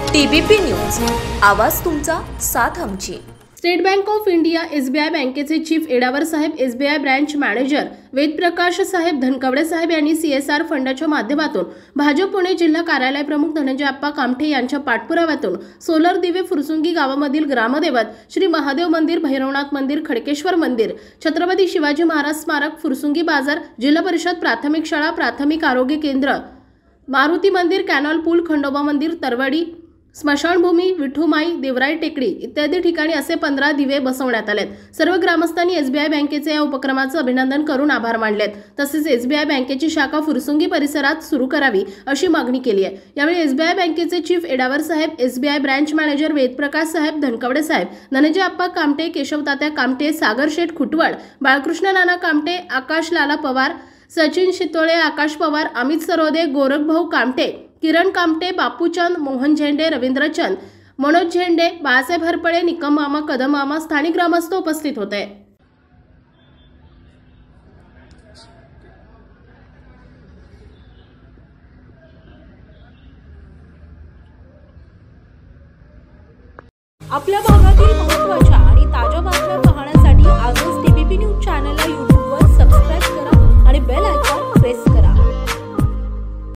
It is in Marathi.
TBP न्यूज, आवाज तुमचा, साथ आमची। State bank of India SBI बँकेचे चीफ येडावर साहेब, SBI ब्रांच मॅनेजर वेदप्रकाश साहेब धनकवडे साहेब यांनी CSR फंडाच्या माध्यमातून भाजप पुणे जिल्हा कार्यालय प्रमुख धनंजय अप्पा कामठे यांच्या पाठपुराव्यातून सोलर दिवे फुरसुंगी गावामधील ग्रामदैवत श्री महादेव मंदिर, भैरवनाथ मंदिर, खडकेश्वर मंदिर, छत्रपती शिवाजी महाराज स्मारक, फुरसुंगी बाजार, जिल्हा परिषद प्राथमिक शाळा, प्राथमिक आरोग्य केंद्र, मारुती मंदिर, कॅनॉल पूल, खंडोबा मंदिर, तरवाडी, स्मशानभूमी, विठुमाई, देवराई टेकडी इत्यादी ठिकाणी असे 15 दिवे बसवण्यात आलेत। सर्व ग्रामस्थांनी SBI बँकेचे या उपक्रमाचे अभिनंदन करून आभार मानलेत। तसेच SBI बँकेची शाखा फुरसुंगी परिसरात सुरू करावी अशी मागणी केली आहे। यावेळी SBI बँकेचे चीफ येडावर साहेब, SBI ब्रांच मॅनेजर वेदप्रकाश साहेब धनकवडे साहेब, धनंजय अप्पा कामठे, केशव तात्या कामठे, सागर शेठ खुटवड, बाळकृष्ण नाना कामठे, आकाश लाला पवार, सचिन शितोळे, आकाश पवार, अमित सरोदे, गोरखभाऊ कामठे, किरण कामठे, बापूचंद, मोहन झेंडे, रवींद्रचंद, मनोज झेंडे, बाळासाहेब हरपळे, निकम मामा, कदम मामा, स्थानिक ग्रामस्थ उपस्थित होते। आपल्या भागातील महत्त्वाच्या